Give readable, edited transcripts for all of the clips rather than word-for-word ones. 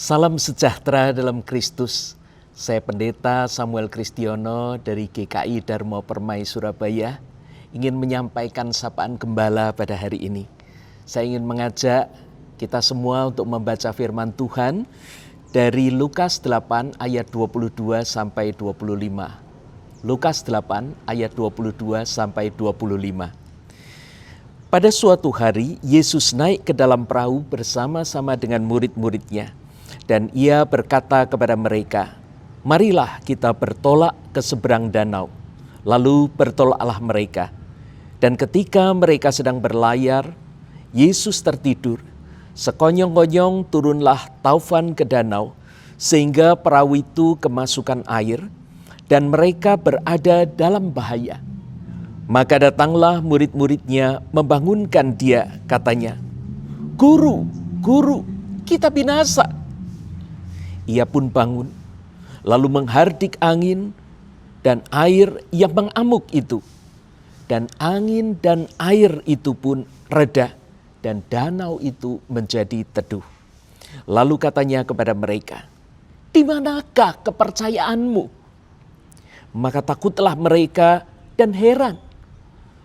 Salam sejahtera dalam Kristus. Saya Pendeta Samuel Kristiono dari GKI Dharma Permai Surabaya ingin menyampaikan sapaan gembala pada hari ini. Saya ingin mengajak kita semua untuk membaca firman Tuhan dari Lukas 8 ayat 22 sampai 25. Lukas 8 ayat 22 sampai 25. Pada suatu hari, Yesus naik ke dalam perahu bersama-sama dengan murid-muridnya. Dan ia berkata kepada mereka, "Marilah kita bertolak ke seberang danau." Lalu bertolaklah mereka. Dan ketika mereka sedang berlayar, Yesus tertidur. Sekonyong-konyong turunlah taufan ke danau, sehingga perahu itu kemasukan air, dan mereka berada dalam bahaya. Maka datanglah murid-muridnya membangunkan dia, katanya, "Guru, Guru, kita binasa." Ia pun bangun, lalu menghardik angin dan air yang mengamuk itu. Dan angin dan air itu pun reda, dan danau itu menjadi teduh. Lalu katanya kepada mereka, "Di manakah kepercayaanmu?" Maka takutlah mereka dan heran.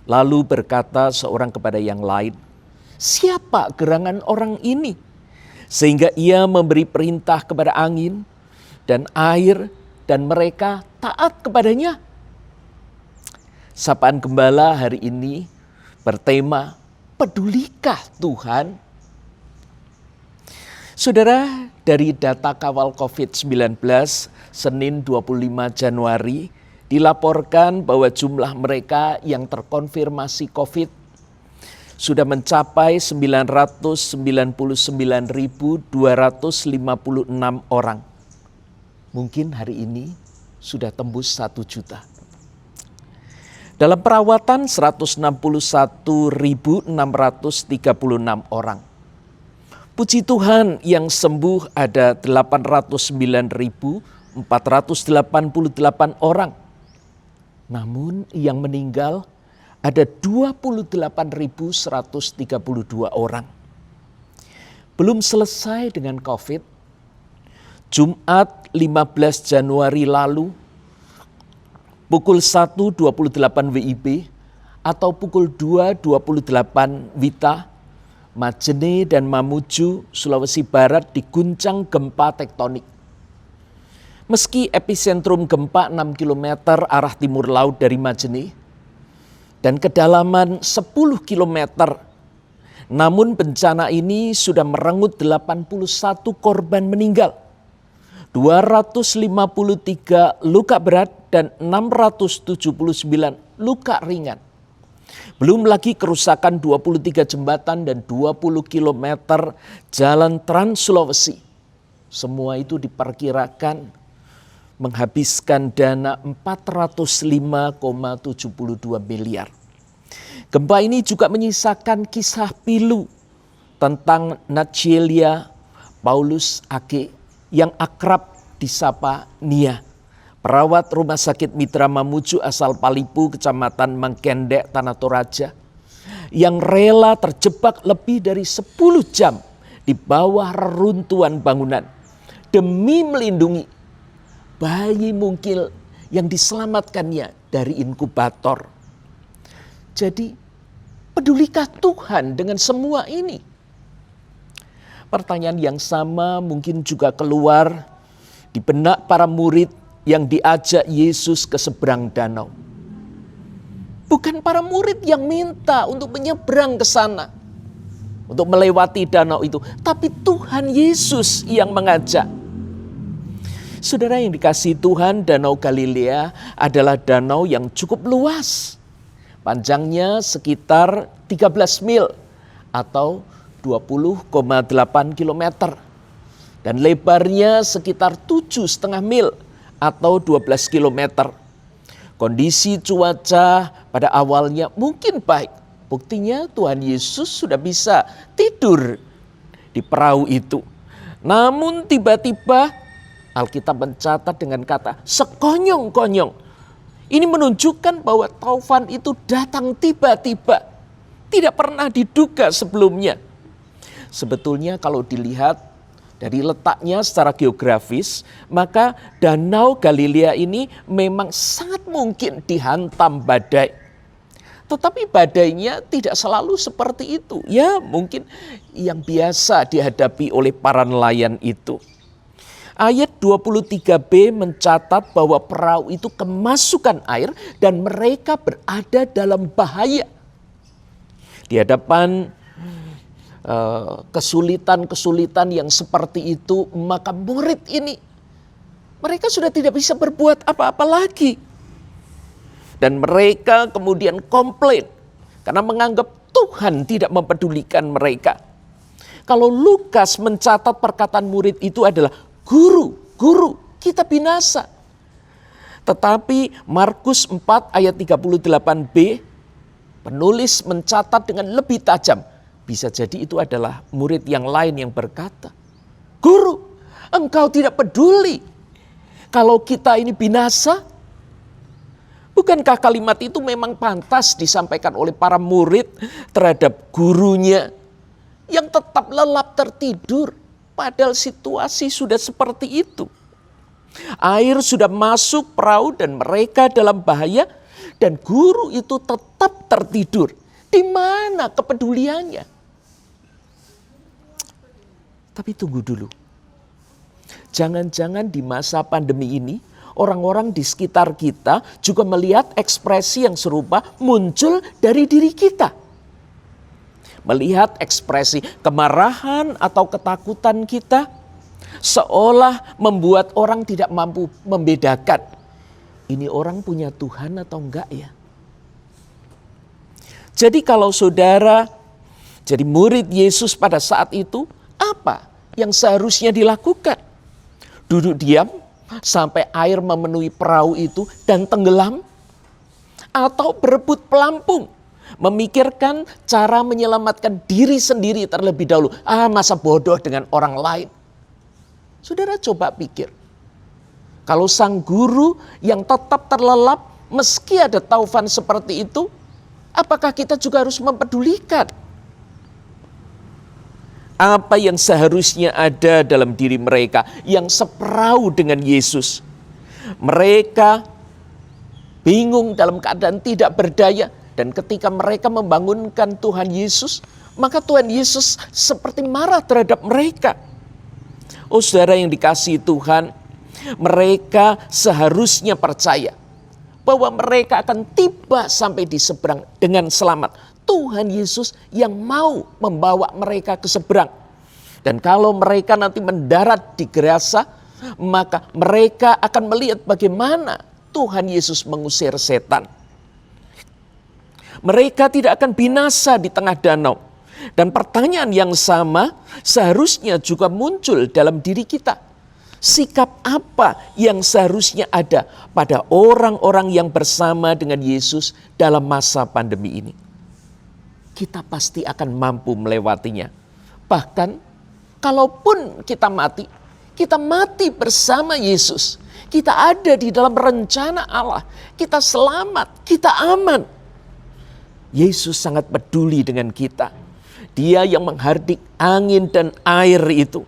Lalu berkata seorang kepada yang lain, "Siapa gerangan orang ini? Sehingga ia memberi perintah kepada angin dan air dan mereka taat kepadanya." Sapaan Gembala hari ini bertema, "Pedulikah Tuhan?" Saudara, dari data kawal COVID-19 Senin 25 Januari dilaporkan bahwa jumlah mereka yang terkonfirmasi COVID sudah mencapai 999.256 orang. Mungkin hari ini sudah tembus 1 juta. Dalam perawatan 161.636 orang. Puji Tuhan, yang sembuh ada 809.488 orang. Namun yang meninggal ada 28.132 orang. Belum selesai dengan COVID, Jumat 15 Januari lalu, pukul 1.28 WIB atau pukul 2.28 WITA, Majene dan Mamuju, Sulawesi Barat diguncang gempa tektonik. Meski epicentrum gempa 6 km arah timur laut dari Majene, dan kedalaman 10 km. Namun bencana ini sudah merenggut 81 korban meninggal, 253 luka berat dan 679 luka ringan. Belum lagi kerusakan 23 jembatan dan 20 km jalan Trans Sulawesi. Semua itu diperkirakan menghabiskan dana 405,72 miliar. Gempa ini juga menyisakan kisah pilu tentang Natsielia Paulus Ake yang akrab disapa Nia, perawat rumah sakit Mitra Mamuju asal Palipu, Kecamatan Mangkendek, Tanah Toraja, yang rela terjebak lebih dari 10 jam di bawah reruntuhan bangunan demi melindungi bayi mungil yang diselamatkannya dari inkubator. Jadi, pedulikah Tuhan dengan semua ini? Pertanyaan yang sama mungkin juga keluar di benak para murid yang diajak Yesus ke seberang danau. Bukan para murid yang minta untuk menyeberang ke sana, untuk melewati danau itu, tapi Tuhan Yesus yang mengajak. Saudara yang dikasihi Tuhan, Danau Galilea adalah danau yang cukup luas. Panjangnya sekitar 13 mil atau 20,8 kilometer. Dan lebarnya sekitar 7,5 mil atau 12 kilometer. Kondisi cuaca pada awalnya mungkin baik. Buktinya Tuhan Yesus sudah bisa tidur di perahu itu. Namun tiba-tiba Alkitab mencatat dengan kata sekonyong-konyong. Ini menunjukkan bahwa taufan itu datang tiba-tiba. Tidak pernah diduga sebelumnya. Sebetulnya kalau dilihat Dari letaknya secara geografis, maka Danau Galilea ini memang sangat mungkin dihantam badai. Tetapi badainya tidak selalu seperti itu. Ya, mungkin yang biasa dihadapi oleh para nelayan itu. Ayat 23b mencatat bahwa perahu itu kemasukan air dan mereka berada dalam bahaya. Di hadapan kesulitan-kesulitan yang seperti itu, maka murid ini, mereka sudah tidak bisa berbuat apa-apa lagi. Dan mereka kemudian komplain karena menganggap Tuhan tidak mempedulikan mereka. Kalau Lukas mencatat perkataan murid itu adalah, Guru, kita binasa. Tetapi Markus 4 ayat 38b, penulis mencatat dengan lebih tajam. Bisa jadi itu adalah murid yang lain yang berkata, Guru, engkau tidak peduli kalau kita ini binasa? Bukankah kalimat itu memang pantas disampaikan oleh para murid terhadap gurunya yang tetap lelap tertidur padahal situasi sudah seperti itu? Air sudah masuk perahu dan mereka dalam bahaya dan guru itu tetap tertidur. Di mana kepeduliannya? Tapi tunggu dulu. Jangan-jangan di masa pandemi ini orang-orang di sekitar kita juga melihat ekspresi yang serupa muncul dari diri kita. Melihat ekspresi kemarahan atau ketakutan kita seolah membuat orang tidak mampu membedakan. Ini orang punya Tuhan atau enggak ya? Jadi kalau saudara jadi murid Yesus pada saat itu, apa yang seharusnya dilakukan? Duduk diam sampai air memenuhi perahu itu dan tenggelam? Atau berebut pelampung, memikirkan cara menyelamatkan diri sendiri terlebih dahulu? Masa bodoh dengan orang lain? Saudara coba pikir. Kalau sang guru yang tetap terlelap meski ada taufan seperti itu, apakah kita juga harus mempedulikan? Apa yang seharusnya ada dalam diri mereka yang seperahu dengan Yesus. Mereka bingung dalam keadaan tidak berdaya. Dan ketika mereka membangunkan Tuhan Yesus, maka Tuhan Yesus seperti marah terhadap mereka. Oh saudara yang dikasihi Tuhan, mereka seharusnya percaya bahwa mereka akan tiba sampai di seberang dengan selamat. Tuhan Yesus yang mau membawa mereka ke seberang. Dan kalau mereka nanti mendarat di Gerasa, maka mereka akan melihat bagaimana Tuhan Yesus mengusir setan. Mereka tidak akan binasa di tengah danau. Dan pertanyaan yang sama seharusnya juga muncul dalam diri kita. Sikap apa yang seharusnya ada pada orang-orang yang bersama dengan Yesus dalam masa pandemi ini? Kita pasti akan mampu melewatinya. Bahkan kalaupun kita mati bersama Yesus. Kita ada di dalam rencana Allah. Kita selamat, kita aman. Yesus sangat peduli dengan kita. Dia yang menghardik angin dan air itu.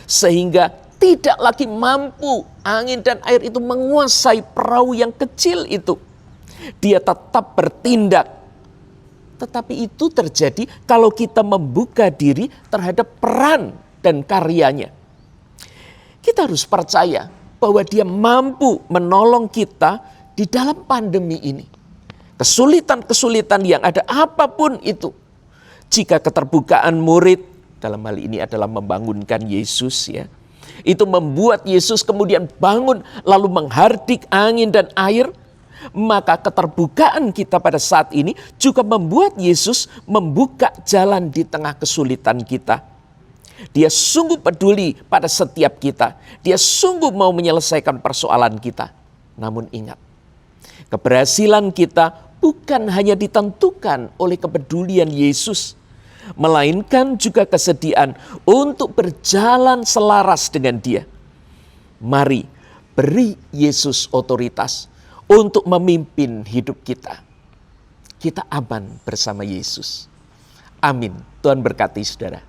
Sehingga tidak lagi mampu angin dan air itu menguasai perahu yang kecil itu. Dia tetap bertindak. Tetapi itu terjadi kalau kita membuka diri terhadap peran dan karyanya. Kita harus percaya bahwa dia mampu menolong kita di dalam pandemi ini. Kesulitan-kesulitan yang ada apapun itu. Jika keterbukaan murid dalam hal ini adalah membangunkan Yesus ya. Itu membuat Yesus kemudian bangun lalu menghardik angin dan air. Maka keterbukaan kita pada saat ini juga membuat Yesus membuka jalan di tengah kesulitan kita. Dia sungguh peduli pada setiap kita. Dia sungguh mau menyelesaikan persoalan kita. Namun ingat, keberhasilan kita bukan hanya ditentukan oleh kepedulian Yesus, melainkan juga kesediaan untuk berjalan selaras dengan Dia. Mari beri Yesus otoritas untuk memimpin hidup kita. Kita aman bersama Yesus. Amin. Tuhan berkati saudara.